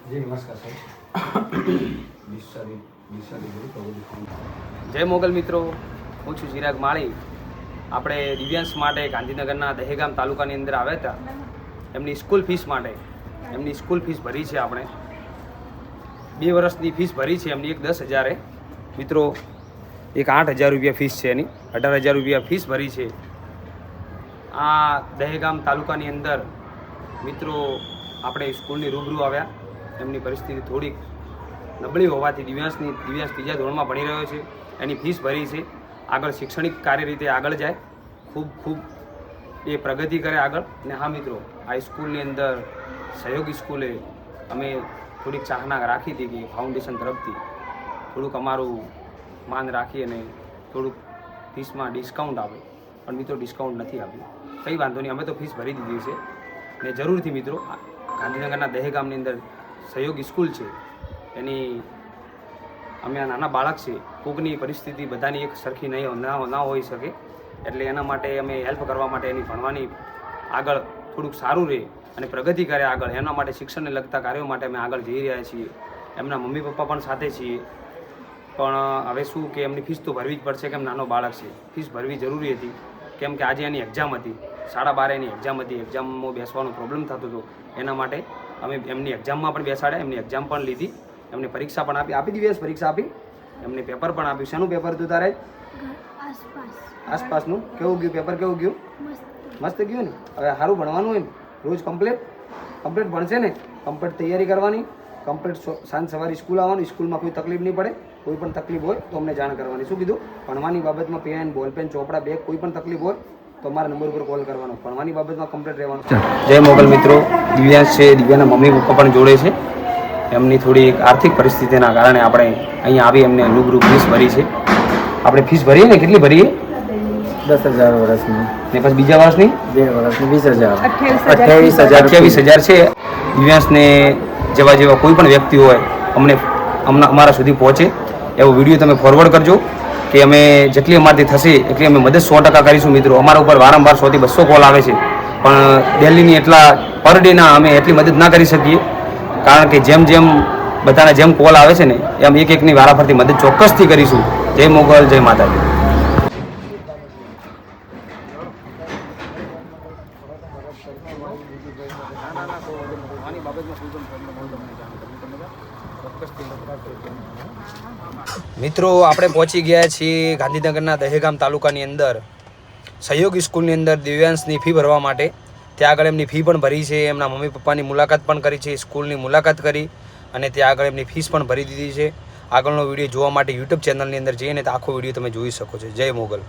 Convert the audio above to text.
જી નમસ્કાર સાહેબ. જય મોગલ મિત્રો, હું છું ચિરાગ માળી. આપણે દિવ્યાંશ માટે ગાંધીનગરના દહેગામ તાલુકાની અંદર આવ્યા હતા. એમની સ્કૂલ ફીસ માટે એમની સ્કૂલ ફીસ ભરી છે. આપણે 2 વર્ષની ફીસ ભરી છે એમની. એક 10,000 મિત્રો, એક 8,000 રૂપિયા ફીસ છે એની. 18,000 રૂપિયા ફીસ ભરી છે. આ દહેગામ તાલુકાની અંદર મિત્રો આપણે સ્કૂલની રૂબરૂ આવ્યા. એમની પરિસ્થિતિ થોડીક નબળી હોવાથી દિવ્યાંશ 3જા ધોરણમાં ભણી રહ્યો છે. એની ફીસ ભરી છે. આગળ શૈક્ષણિક કાર્ય રીતે આગળ જાય, ખૂબ એ પ્રગતિ કરે આગળ. અને હા મિત્રો, આ સ્કૂલની અંદર સહયોગી સ્કૂલે અમે થોડીક ચાહના રાખી હતી કે ફાઉન્ડેશન તરફથી થોડુંક અમારું માન રાખી અને થોડુંક ફીસમાં ડિસ્કાઉન્ટ આપે, પણ મિત્રો ડિસ્કાઉન્ટ નથી આપ્યું. કંઈ વાંધો નહીં, અમે તો ફીસ ભરી દીધી છે. અને જરૂરથી મિત્રો, ગાંધીનગરના દહેગામની અંદર સહયોગી સ્કૂલ છે એની અમે આ નાના બાળક છે, કોકની પરિસ્થિતિ બધાની એક સરખી ના હોઈ શકે, એટલે એના માટે અમે હેલ્પ કરવા માટે એની ભણવાની આગળ થોડુંક સારું રહે અને પ્રગતિ કરે આગળ, એના માટે શિક્ષણને લગતા કાર્યો માટે અમે આગળ જઈ રહ્યા છીએ. એમના મમ્મી પપ્પા પણ સાથે છીએ. પણ હવે શું કે એમની ફીસ તો ભરવી જ પડશે, કેમ નાનો બાળક છે, ફીસ ભરવી જરૂરી હતી. કેમ કે આજે એની એક્ઝામ હતી, 12:30 એની એક્ઝામ હતી. એક્ઝામમાં બેસવાનો પ્રોબ્લેમ થતો હતો, એના માટે અમે એમની એક્ઝામમાં પણ બેસાડ્યા. એમની એક્ઝામ પણ લીધી, એમને પરીક્ષા પણ આપી દીધી. પરીક્ષા આપી, એમને પેપર પણ આપ્યું. શેનું પેપર હતું તારે? આસપાસનું. કેવું ગયું પેપર? કેવું ગયું? મસ્ત ગયું ને. હવે સારું ભણવાનું હોય ને, રોજ કમ્પ્લીટ ભણશે ને, કમ્પ્લીટ તૈયારી કરવાની, કમ્પ્લીટ સાંજ સવારે સ્કૂલ આવવાનું. સ્કૂલમાં કોઈ તકલીફ નહીં પડે. કોઈ પણ તકલીફ હોય તો અમને જાણ કરવાની. શું કીધું? ભણવાની બાબતમાં પેન, બોલપેન, ચોપડા, બેગ કોઈ પણ તકલીફ હોય તો અમારા નંબર ઉપર કોલ કરવાનો. ભણવાની બાબતમાં કમ્પ્લીટ રહેવાનું. જય મોગલ મિત્રો, દિવ્યાંશ છે, દિવ્યાના મમ્મી પપ્પા પણ જોડે છે. એમની થોડી આર્થિક પરિસ્થિતિના કારણે આપણે અહીંયા આવી એમને રૂબરૂ ફીસ ભરી છે. આપણે ફીસ ભરીએ ને, કેટલી ભરીએ? 10,000 વર્ષની. ને પછી બીજા વર્ષની 2 વર્ષની 20,000. 28,000 છે. દિવ્યાંશને જેવા કોઈ પણ વ્યક્તિ હોય અમારા સુધી પહોંચે એવો વિડીયો તમે ફોરવર્ડ કરજો કે અમે જેટલી અમારાથી થશે એટલી અમે મદદ 100% કરીશું. મિત્રો, અમારા ઉપર વારંવાર 100 થી 200 કોલ આવે છે, પણ દિલ્હીની એટલા પર ડેના અમે એટલી મદદ ના કરી શકીએ. કારણ કે જેમ બધાના જેમ કોલ આવે છે ને, એમ એકની વારાફરતી મદદ ચોક્કસથી કરીશું. જય મોગલ, જય માતાજી. મિત્રો, આપણે પહોંચી ગયા છીએ ગાંધીનગરના દહેગામ તાલુકાની અંદર સહયોગી સ્કૂલની અંદર દિવ્યાંશની ફી ભરવા માટે. ત્યાં આગળ એમની ફી પણ ભરી છે. એમના મમ્મી પપ્પાની મુલાકાત પણ કરી છે, સ્કૂલની મુલાકાત કરી અને ત્યાં આગળ એમની ફીસ પણ ભરી દીધી છે. આગળનો વિડીયો જોવા માટે યુટ્યુબ ચેનલની અંદર જઈને આખો વિડીયો તમે જોઈ શકો છો. જય મોગલ.